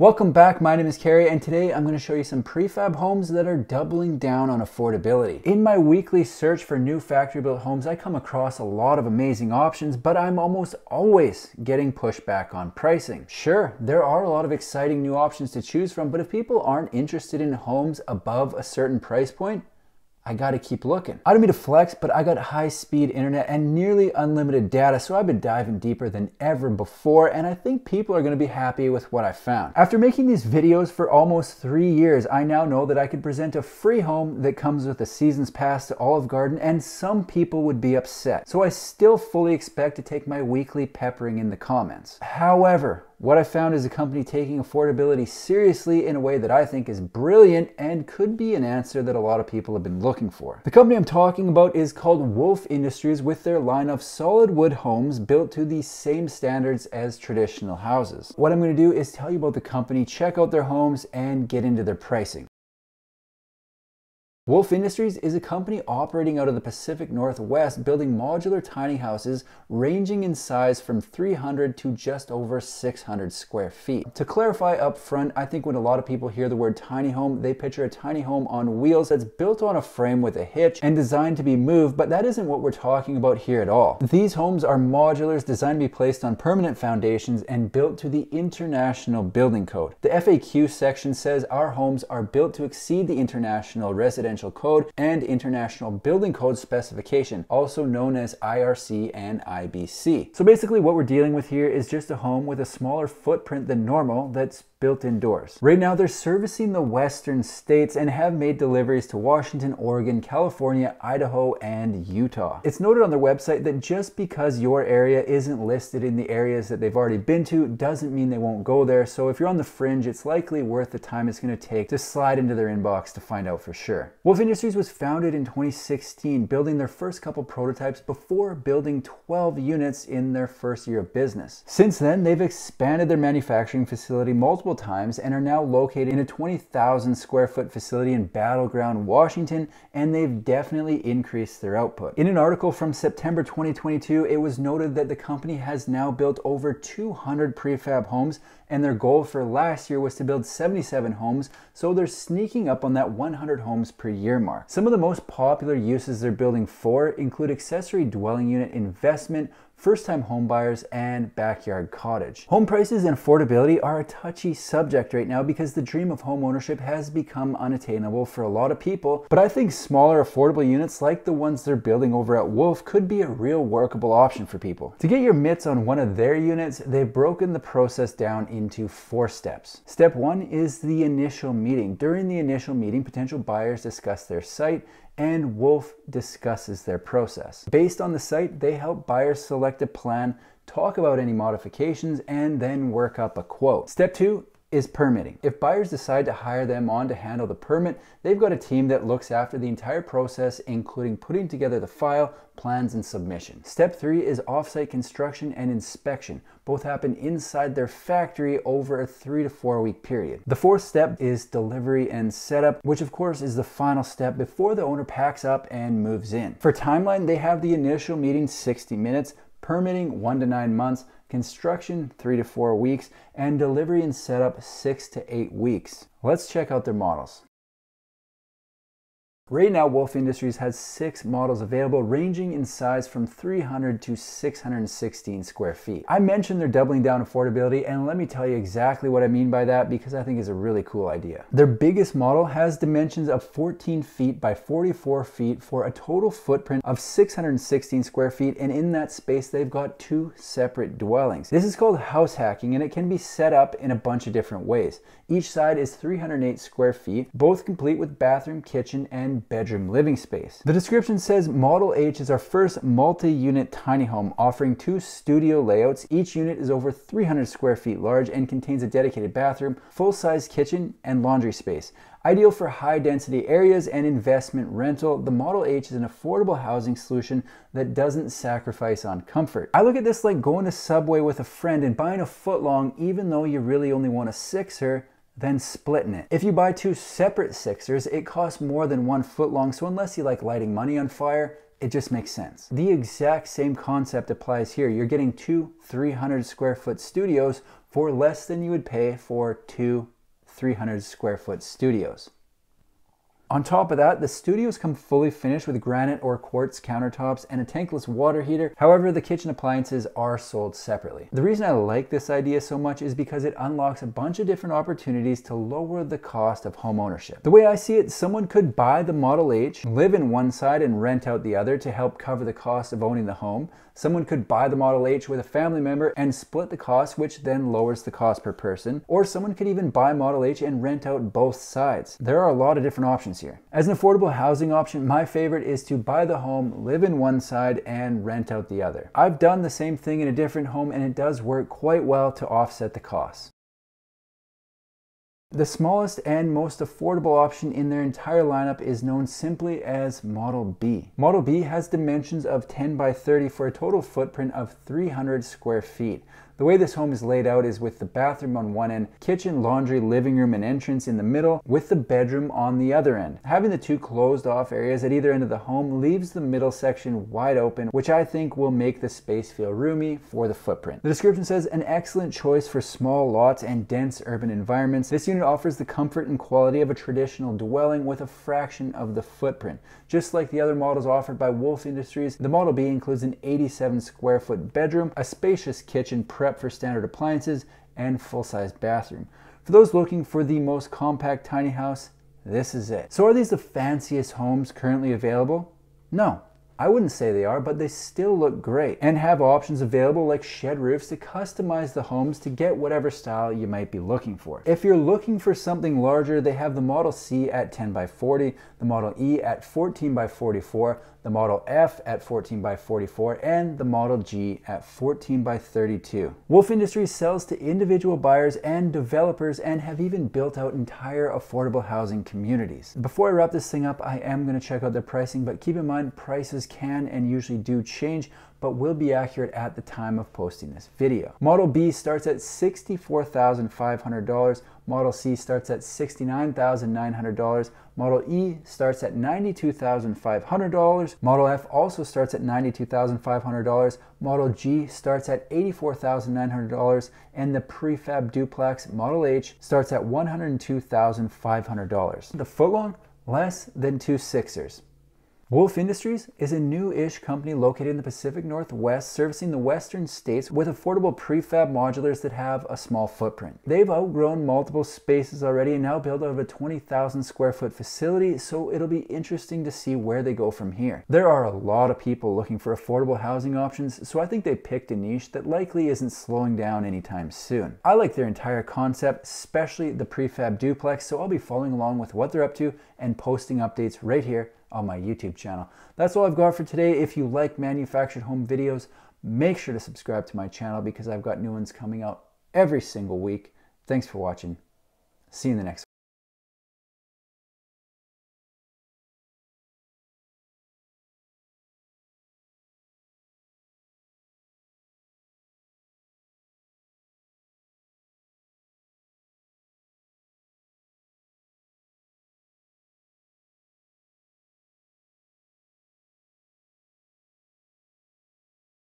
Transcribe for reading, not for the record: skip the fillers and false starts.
Welcome back, my name is Carrie, and today I'm going to show you some prefab homes that are doubling down on affordability. In my weekly search for new factory built homes, I come across a lot of amazing options, but I'm almost always getting pushback on pricing. Sure, there are a lot of exciting new options to choose from, but if people aren't interested in homes above a certain price point, I gotta keep looking. I don't mean to flex, but I got high-speed internet and nearly unlimited data, so I've been diving deeper than ever before, and I think people are gonna be happy with what I found. After making these videos for almost 3 years, I now know that I could present a free home that comes with a season's pass to Olive Garden, and some people would be upset. So I still fully expect to take my weekly peppering in the comments. However, what I found is a company taking affordability seriously in a way that I think is brilliant and could be an answer that a lot of people have been looking for. The company I'm talking about is called Wolf Industries, with their line of solid wood homes built to the same standards as traditional houses. What I'm going to do is tell you about the company, check out their homes, and get into their pricing. Wolf Industries is a company operating out of the Pacific Northwest, building modular tiny houses ranging in size from 300 to just over 600 square feet. To clarify up front, I think when a lot of people hear the word tiny home, they picture a tiny home on wheels that's built on a frame with a hitch and designed to be moved, but that isn't what we're talking about here at all. These homes are modulars designed to be placed on permanent foundations and built to the International Building Code. The FAQ section says our homes are built to exceed the International Residential Code and International Building Code specification, also known as IRC and IBC. So basically what we're dealing with here is just a home with a smaller footprint than normal that's built indoors. Right now they're servicing the western states and have made deliveries to Washington, Oregon, California, Idaho, and Utah. It's noted on their website that just because your area isn't listed in the areas that they've already been to doesn't mean they won't go there. So if you're on the fringe, it's likely worth the time it's going to take to slide into their inbox to find out for sure. Wolf Industries was founded in 2016, building their first couple prototypes before building 12 units in their first year of business. Since then, they've expanded their manufacturing facility multiple times and are now located in a 20,000 square foot facility in Battleground, Washington, and they've definitely increased their output. In an article from September 2022, it was noted that the company has now built over 200 prefab homes, and their goal for last year was to build 77 homes, so they're sneaking up on that 100 homes per year mark. Some of the most popular uses they're building for include accessory dwelling unit investment, first-time homebuyers, and backyard cottage. Home prices and affordability are a touchy subject right now because the dream of home ownership has become unattainable for a lot of people, but I think smaller affordable units like the ones they're building over at Wolf could be a real workable option for people. To get your mitts on one of their units, they've broken the process down into 4 steps. Step 1 is the initial meeting. During the initial meeting, potential buyers discuss their site, and Wolf discusses their process. Based on the site, they help buyers select a plan, talk about any modifications, and then work up a quote. Step 2 is permitting. If buyers decide to hire them on to handle the permit, they've got a team that looks after the entire process, including putting together the file, plans, and submission. Step 3 is offsite construction and inspection. Both happen inside their factory over a 3 to 4 week period. The 4th step is delivery and setup, which of course is the final step before the owner packs up and moves in. For timeline, they have the initial meeting 60 minutes, permitting 1 to 9 months, construction 3 to 4 weeks, and delivery and setup 6 to 8 weeks. Let's check out their models. Right now, Wolf Industries has 6 models available, ranging in size from 300 to 616 square feet. I mentioned they're doubling down affordability, and let me tell you exactly what I mean by that because I think it's a really cool idea. Their biggest model has dimensions of 14 feet by 44 feet for a total footprint of 616 square feet, and in that space, they've got 2 separate dwellings. This is called house hacking, and it can be set up in a bunch of different ways. Each side is 308 square feet, both complete with bathroom, kitchen, and bedroom living space. The description says Model H is our first multi-unit tiny home offering 2 studio layouts. Each unit is over 300 square feet large and contains a dedicated bathroom, full-size kitchen, and laundry space. Ideal for high-density areas and investment rental, the Model H is an affordable housing solution that doesn't sacrifice on comfort. I look at this like going to Subway with a friend and buying a footlong even though you really only want a 6er, then splitting it. If you buy 2 separate 6ers, it costs more than 1 footlong, so unless you like lighting money on fire, it just makes sense. The exact same concept applies here. You're getting two 300 square foot studios for less than you would pay for two 300 square foot studios. On top of that, the studios come fully finished with granite or quartz countertops and a tankless water heater. However, the kitchen appliances are sold separately. The reason I like this idea so much is because it unlocks a bunch of different opportunities to lower the cost of home ownership. The way I see it, someone could buy the Model H, live in one side and rent out the other to help cover the cost of owning the home. Someone could buy the Model H with a family member and split the cost, which then lowers the cost per person. Or someone could even buy Model H and rent out both sides. There are a lot of different options here. As an affordable housing option, my favorite is to buy the home, live in one side, and rent out the other. I've done the same thing in a different home and it does work quite well to offset the costs. The smallest and most affordable option in their entire lineup is known simply as Model B. Model B has dimensions of 10 by 30 for a total footprint of 300 square feet. The way this home is laid out is with the bathroom on one end, kitchen, laundry, living room, and entrance in the middle, with the bedroom on the other end. Having the two closed off areas at either end of the home leaves the middle section wide open, which I think will make the space feel roomy for the footprint. The description says, an excellent choice for small lots and dense urban environments. This unit offers the comfort and quality of a traditional dwelling with a fraction of the footprint. Just like the other models offered by Wolf Industries, the Model B includes an 87 square foot bedroom, a spacious kitchen prep for standard appliances, and full-size bathroom. For those looking for the most compact tiny house, this is it. So are these the fanciest homes currently available? No. I wouldn't say they are, but they still look great and have options available like shed roofs to customize the homes to get whatever style you might be looking for. If you're looking for something larger, they have the Model C at 10 by 40, the Model E at 14 by 44, the Model F at 14 by 44, and the Model G at 14 by 32. Wolf Industries sells to individual buyers and developers and have even built out entire affordable housing communities. Before I wrap this thing up, I am going to check out their pricing, but keep in mind prices can and usually do change, but will be accurate at the time of posting this video. Model B starts at $64,500, Model C starts at $69,900, Model E starts at $92,500, Model F also starts at $92,500, Model G starts at $84,900, and the prefab duplex Model H starts at $102,500. The footlong? Less than two Sixers. Wolf Industries is a new-ish company located in the Pacific Northwest, servicing the western states with affordable prefab modulars that have a small footprint. They've outgrown multiple spaces already and now build out of a 20,000 square foot facility, so it'll be interesting to see where they go from here. There are a lot of people looking for affordable housing options, so I think they picked a niche that likely isn't slowing down anytime soon. I like their entire concept, especially the prefab duplex, so I'll be following along with what they're up to and posting updates right here on my YouTube channel. That's all I've got for today. If you like manufactured home videos, make sure to subscribe to my channel because I've got new ones coming out every single week. Thanks for watching. See you in the next one.